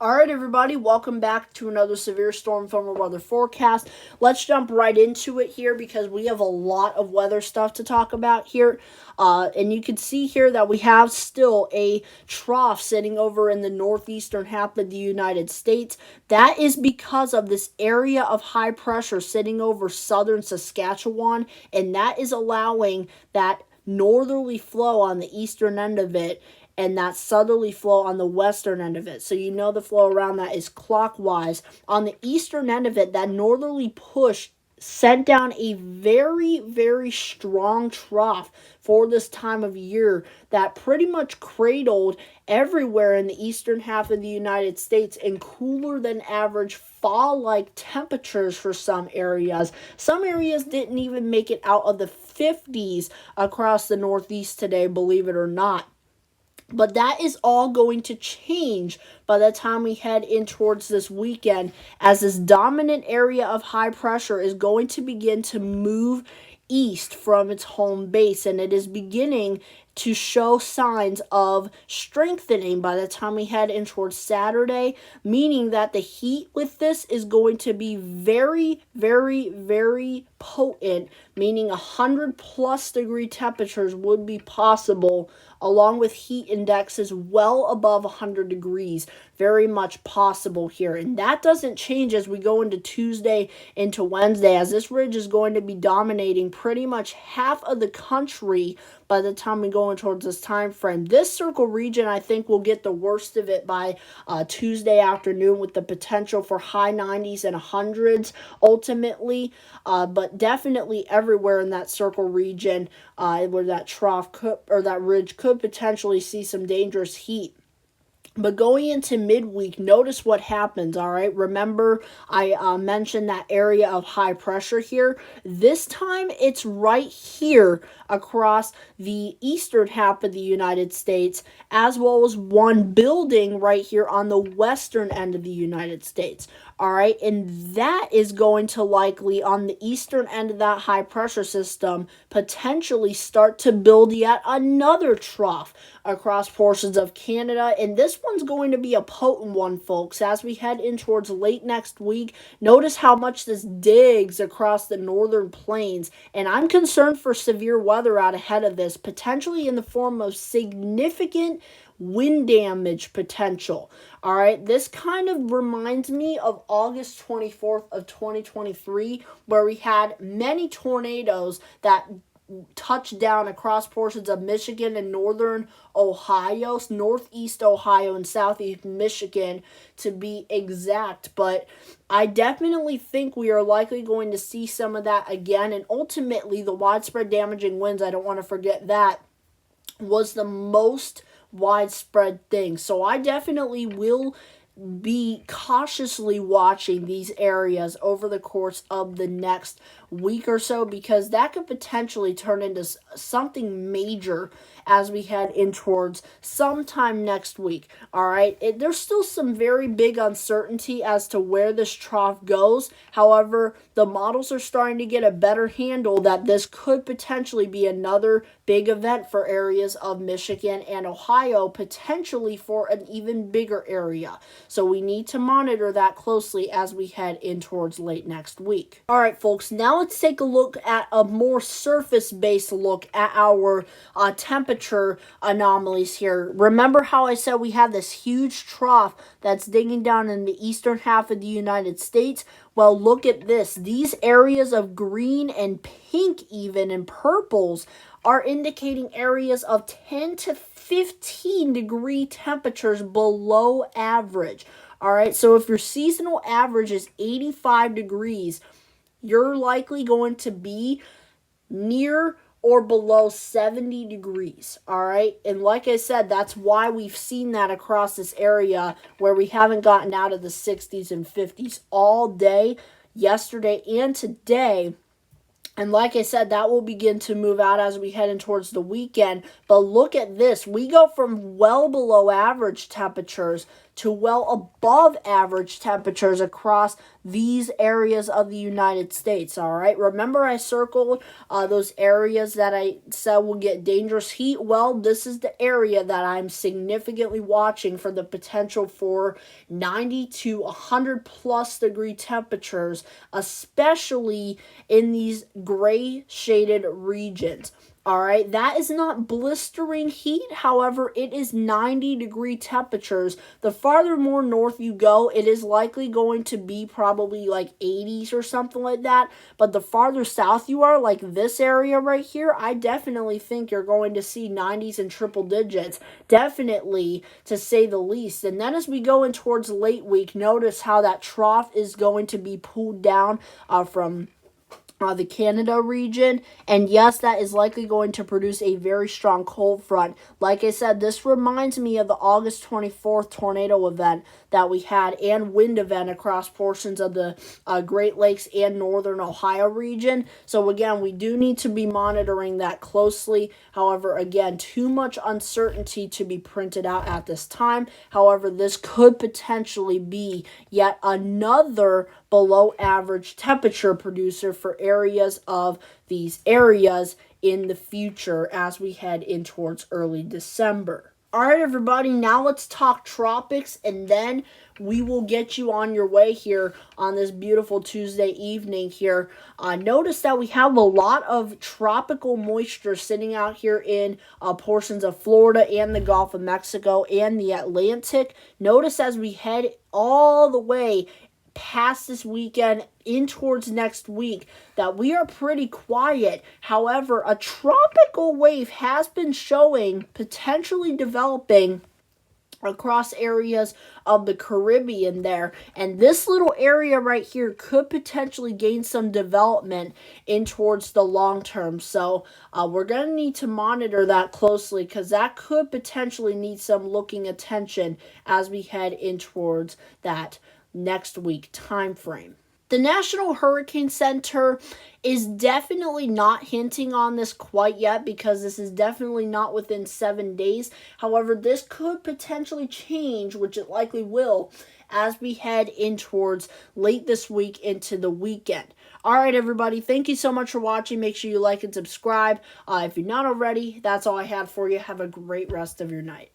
Alright everybody, welcome back to another severe storm from our weather forecast. Let's jump right into it here because we have a lot of weather stuff to talk about here. And you can see here that we have still a trough sitting over in the northeastern half of the United States. That is because of this area of high pressure sitting over southern Saskatchewan, and that is allowing that northerly flow on the eastern end of it and that southerly flow on the western end of it. So you know the flow around that is clockwise. On the eastern end of it, that northerly push sent down a very, very strong trough for this time of year that pretty much cradled everywhere in the eastern half of the United States in cooler than average fall-like temperatures for some areas. Some areas didn't even make it out of the 50s across the Northeast today, believe it or not. But that is all going to change by the time we head in towards this weekend, as this dominant area of high pressure is going to begin to move east from its home base, and it is beginning to show signs of strengthening by the time we head in towards Saturday, meaning that the heat with this is going to be very, very, very potent, meaning 100+ degree temperatures would be possible, along with heat indexes well above 100 degrees. Very much possible here. And that doesn't change as we go into Tuesday into Wednesday, as this ridge is going to be dominating pretty much half of the country by the time we go in towards this time frame. This circle region, I think, will get the worst of it by Tuesday afternoon, with the potential for high 90s and 100s ultimately. But definitely everywhere in that circle region where that trough could, or that ridge could potentially see some dangerous heat. But going into midweek, notice what happens, all right? Remember, I mentioned that area of high pressure here. This time, it's right here across the eastern half of the United States, as well as one building right here on the western end of the United States, all right? And that is going to likely, on the eastern end of that high pressure system, potentially start to build yet another trough across portions of Canada. And this one's going to be a potent one, folks, as we head in towards late next week. Notice how much this digs across the northern plains, and I'm concerned for severe weather out ahead of this, potentially in the form of significant wind damage potential. All right, this kind of reminds me of August 24th of 2023, where we had many tornadoes that touched down across portions of Michigan and northern Ohio, northeast Ohio and southeast Michigan to be exact. But I definitely think we are likely going to see some of that again, and ultimately the widespread damaging winds, I don't want to forget that, was the most widespread thing. So I definitely will be cautiously watching these areas over the course of the next week or so, because that could potentially turn into something major as we head in towards sometime next week. All right, there's still some very big uncertainty as to where this trough goes. However, the models are starting to get a better handle that this could potentially be another big event for areas of Michigan and Ohio, potentially for an even bigger area. So we need to monitor that closely as we head in towards late next week. All right, folks, now let's take a look at a more surface-based look at our temperature anomalies here. Remember how I said we have this huge trough that's digging down in the eastern half of the United States? Well, look at this. These areas of green and pink, even, and purples, are indicating areas of 10 to 15 degree temperatures below average. All right, so if your seasonal average is 85 degrees, you're likely going to be near or below 70 degrees, all right? And like I said, that's why we've seen that across this area where we haven't gotten out of the 60s and 50s all day, yesterday and today. And like I said, that will begin to move out as we head in towards the weekend. But look at this. We go from well below average temperatures to well above average temperatures across these areas of the United States, all right? Remember I circled those areas that I said will get dangerous heat? Well, this is the area that I'm significantly watching for the potential for 90 to 100 plus degree temperatures, especially in these gray shaded regions. All right, that is not blistering heat. However, it is 90-degree temperatures. The farther more north you go, it is likely going to be probably like 80s or something like that. But the farther south you are, like this area right here, I definitely think you're going to see 90s and triple digits. Definitely, to say the least. And then as we go in towards late week, notice how that trough is going to be pulled down from the Canada region, and yes, that is likely going to produce a very strong cold front. Like I said, this reminds me of the August 24th tornado event that we had and wind event across portions of the Great Lakes and northern Ohio region. So again, we do need to be monitoring that closely. However, again, too much uncertainty to be printed out at this time. However, this could potentially be yet another below average temperature producer for areas of these areas in the future as we head in towards early December. All right, everybody, now let's talk tropics, and then we will get you on your way here on this beautiful Tuesday evening here. Notice that we have a lot of tropical moisture sitting out here in portions of Florida and the Gulf of Mexico and the Atlantic. Notice as we head all the way past this weekend in towards next week that we are pretty quiet. However, a tropical wave has been showing potentially developing across areas of the Caribbean there, and this little area right here could potentially gain some development in towards the long term. So we're going to need to monitor that closely because that could potentially need some looking attention as we head in towards that next week time frame. The National Hurricane Center is definitely not hinting on this quite yet because this is definitely not within 7 days. However, this could potentially change, which it likely will, as we head in towards late this week into the weekend. All right, everybody, thank you so much for watching. Make sure you like and subscribe. If you're not already, that's all I have for you. Have a great rest of your night.